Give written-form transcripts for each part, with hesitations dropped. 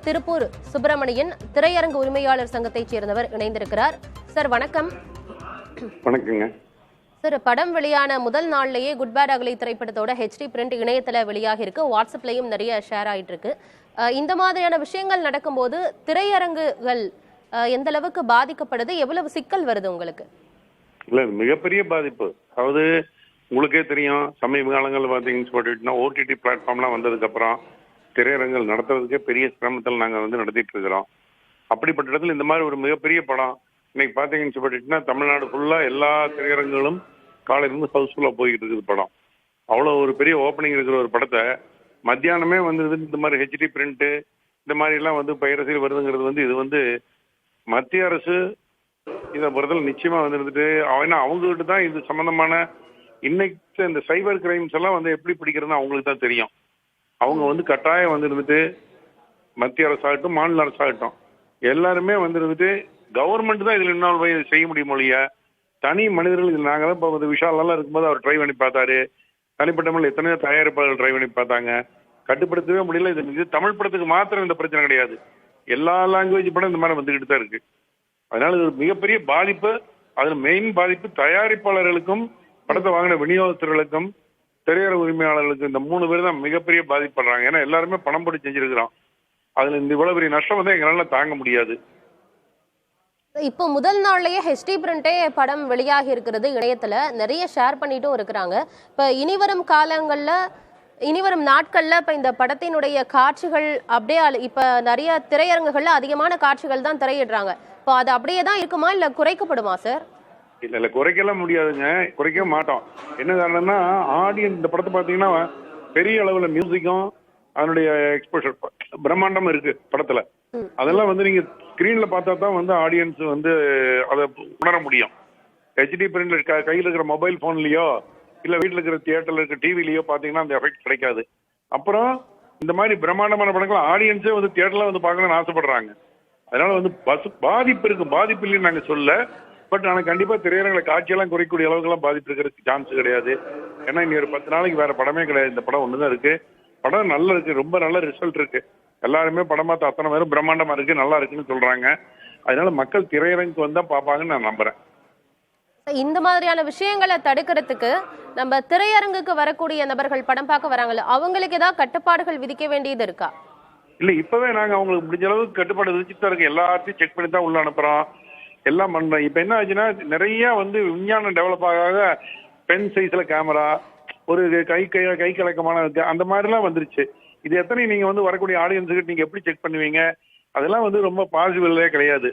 திருப்பூர் சுப்பிரமணியன் திரையரங்கு உரிமையாளர் சங்கத்தைச் சேர்ந்தவர் இணைந்திருக்கிறார். சார் வணக்கம். வணக்கங்க சார். படம் வெளியான முதல் நாள்லயே குட் பேட் அகலி திரைப்படத்தோட HD பிரிண்ட் இணையத்துல வெளியாகி இருக்கு. வாட்ஸ்அப்லயும் நிறைய ஷேர் ஆயிட்டு இருக்கு. இந்த மாதிரியான விஷயங்கள் நடக்கும்போது திரையரங்குகள் எந்த அளவுக்கு பாதிக்கப்படுது, எவ்வளவு சிக்கல் வருது உங்களுக்கு? இல்ல, மிகப்பெரிய பாதிப்பு. அதாவது உங்களுக்கே தெரியும், சமீப காலங்களில் பார்த்தீங்கன்னு சொல்லிட்டுனா OTT பிளாட்ஃபார்ம்லாம் வந்ததுக்கு அப்புறம் திரையரங்குகள் நடத்துறதுக்கே பெரிய சிரமத்தில் நாங்கள் நடத்திட்டு இருக்கிறோம். அப்படிப்பட்ட இடத்துல இந்த மாதிரி ஒரு மிகப்பெரிய படம் இன்னைக்கு பார்த்தீங்கன்னு சொல்லிட்டுனா தமிழ்நாடு ஃபுல்லாக எல்லா திரையரங்குகளும் காலையிலிருந்து ஹவுஸ்ஃபுல்லாக போய்கிட்டு இருக்குது படம். அவ்வளோ ஒரு பெரிய ஓப்பனிங் இருக்கிற ஒரு படத்தை மத்தியானமே இந்த மாதிரி HD பிரிண்ட்டு இந்த மாதிரிலாம் பைரசியில் வருதுங்கிறது இது மத்திய அரசு இதை பொறுத்தல நிச்சயமா இருந்துட்டு அவங்ககிட்ட தான் இது சம்பந்தமான இன்னைக்கு இந்த சைபர் கிரைம்ஸ் எல்லாம் எப்படி பிடிக்கிறதுன்னு அவங்களுக்கு தான் தெரியும். அவங்க கட்டாயம் இருந்துட்டு மத்திய அரசாகட்டும் மாநில அரசாகட்டும் எல்லாருமே இருந்துட்டு கவர்மெண்ட் தான் இதுல இன்வால்வ் செய்ய முடியும் இல்லையா, தனி மனிதர்கள் இது. நாங்கள் தான் இப்போ விஷாலெல்லாம் இருக்கும்போது அவர் ட்ரை பண்ணி பார்த்தாரு, தனிப்பட்ட முறையில் எத்தனையோ தயாரிப்பாளர்கள் ட்ரை பண்ணி பார்த்தாங்க, கட்டுப்படுத்தவே முடியல. இது தமிழ் படத்துக்கு மாத்திரம் இந்த பிரச்சனை கிடையாது, எல்லா லாங்குவேஜ் படம் இந்த மாதிரி வந்துகிட்டு தான் இருக்கு. அதனால இது ஒரு மிகப்பெரிய பாதிப்பு. அதுல மெயின் பாதிப்பு தயாரிப்பாளர்களுக்கும் படத்தை வாங்கின விநியோகஸ்தர்களுக்கும் திரையரங்கு உரிமையாளர்களுக்கும், இந்த 3 பேர் தான் மிகப்பெரிய பாதிப்படுறாங்க. ஏன்னா எல்லாருமே பணம் போட்டு செஞ்சிருக்கிறோம். அதுல இந்த இவ்வளவு பெரிய நஷ்டம் எங்களால தாங்க முடியாது. இப்போ முதல் நாள்லயே HD பிரிண்டே படம் வெளியாகி இருக்கிறது, இணையத்துல நிறைய ஷேர் பண்ணிட்டும் இருக்கிறாங்க. இப்ப இனிவரும் நாட்கள்ல இப்ப இந்த படத்தினுடைய காட்சிகள் அப்படியே இப்ப நிறைய திரையரங்குகள்ல அதிகமான காட்சிகள் தான் திரையிடுறாங்க. இப்போ அது அப்படியே தான் இருக்குமா இல்ல குறைக்கப்படுமா சார்? இல்ல குறைக்கலாம் முடியாதுங்க, குறைக்க மாட்டோம். என்ன காரணம்னா ஆடியன்ஸ் இந்த படத்தை பார்த்தீங்கன்னா பெரிய அளவுல மியூசிக்கும் அதனுடைய எக்ஸ்போஷர் பிரம்மாண்டம் இருக்கு படத்துல. அதெல்லாம் நீங்க ஸ்கிரீன்ல பார்த்தா தான் ஆடியன்ஸ் அதை உணர முடியும். HD பிரிண்ட்ல கையில் இருக்கிற மொபைல் போன்லயோ இல்ல வீட்டில் இருக்கிற தியேட்டர்ல இருக்கிற டிவிலயோ பாத்தீங்கன்னா அந்த எஃபெக்ட் கிடைக்காது. அப்புறம் இந்த மாதிரி பிரம்மாண்டமான படங்கள் ஆடியன்ஸே தியேட்டர்ல பார்க்கணும்னு ஆசைப்படுறாங்க. அதனால பாதிப்பு இருக்கு, பாதிப்பு இல்லைன்னு நாங்க சொல்ல. பட் ஆனா கண்டிப்பா திரையரங்களை காட்சியெல்லாம் குறைக்கூடிய அளவுக்கு பாதிப்பு இருக்கிறதுக்கு சான்ஸ் கிடையாது. ஏன்னா இனி ஒரு 10 நாளைக்கு வேற படமே கிடையாது, இந்த படம் ஒண்ணுதான் இருக்கு. படம் நல்லா இருக்கு, ரொம்ப நல்ல ரிசல்ட் இருக்கு. எல்லாருமே படம் பார்த்து அத்தனை பேரும் பிரம்மாண்டமா இருக்கு, நல்லா இருக்குன்னு சொல்றாங்க. அதனால மக்கள் திரையரங்குக்கு வந்தா பாப்பாங்கன்னு நான் நம்புறேன். இந்த மாதிரியான விஷயங்களை தடுக்கிறதுக்கு நம்ம திரையரங்குக்கு வரக்கூடிய நபர்கள் படம் பார்க்க வராங்கல்ல, அவங்களுக்கு ஏதாவது கட்டுப்பாடுகள் விதிக்க வேண்டியது இருக்கா? இல்ல, இப்பவே நாங்க அவங்களுக்கு முடிஞ்ச அளவுக்கு கட்டுப்பாடு விதிச்சுட்டு தான் இருக்கு. எல்லாத்தையும் செக் பண்ணி தான் உள்ள அனுப்புறோம், எல்லாம் பண்றோம். இப்ப என்ன ஆச்சுன்னா நிறைய விஞ்ஞானம் டெவலப் ஆக பென் சைஸ்ல கேமரா, ஒரு கை கலக்கமான அந்த மாதிரிலாம் வந்துருச்சு. இது எத்தனை நீங்க வரக்கூடிய ஆடியன்ஸுக்கு நீங்க எப்படி செக் பண்ணுவீங்க? அதெல்லாம் ரொம்ப பாசிபிளே கிடையாது.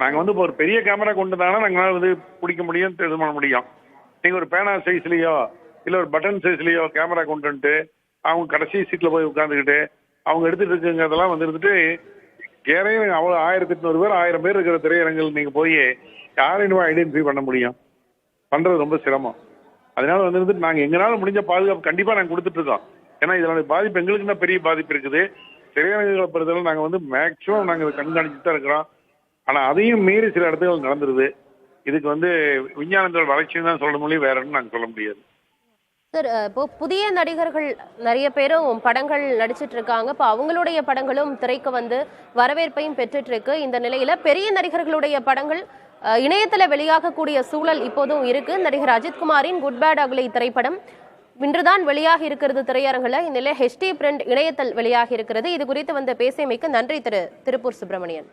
நாங்க இப்போ ஒரு பெரிய கேமரா கொண்டு தானே நாங்களால பிடிக்க முடியும், இது பண்ண முடியும். நீங்க ஒரு பேனா சைஸ்லயோ இல்ல ஒரு பட்டன் சைஸ்லயோ கேமரா கொண்டு வந்துட்டு அவங்க கடைசி சீட்ல போய் உட்காந்துக்கிட்டு அவங்க எடுத்துட்டு இருக்குங்கிறதெல்லாம் இருந்துட்டு ஏறையும் அவ்வளோ 1800 பேர் 1000 பேர் இருக்கிற திரையரங்கில் நீங்க போய் யாரையும் ஐடென்டிஃபை பண்ண முடியும்? பண்றது ரொம்ப சிரமம். அதனால நாங்க எங்களால முடிஞ்ச பாதுகாப்பு கண்டிப்பா நாங்க கொடுத்துட்டு இருக்கோம். ஏன்னா இதனுடைய பாதிப்பு எங்களுக்கு தான் பெரிய பாதிப்பு இருக்குது. திரையரங்குகளை பொறுத்தவரை நாங்க மேக்சிமம் நாங்க கண்காணிச்சுட்டு தான் இருக்கிறோம். ஆனா அதையும் மீறி சில இடத்துல நடந்துருது. இதுக்கு விஞ்ஞானத்தோட வளர்ச்சின்னு தான் சொல்ல முடியும், வேற ஒன்றும் நாங்க சொல்ல முடியாது. சார், இப்போ புதிய நடிகர்கள் நிறைய பேரும் படங்கள் நடிச்சிட்டு இருக்காங்க. இப்போ அவங்களுடைய படங்களும் திரைக்கு வரவேற்பையும் பெற்றுட்டு இருக்கு. இந்த நிலையில பெரிய நடிகர்களுடைய படங்கள் இணையத்துல வெளியாகக்கூடிய சூழல் இப்போதும் இருக்கு. நடிகர் அஜித்குமாரின் குட் பேட் அகலி திரைப்படம் இன்றுதான் வெளியாகி இருக்கிறது திரையரங்குல. இந்நிலையில் HD பிரிண்ட் இணையத்தில் வெளியாகி இருக்கிறது. இது குறித்து பேசியமைக்கு நன்றி திருப்பூர் சுப்பிரமணியன்.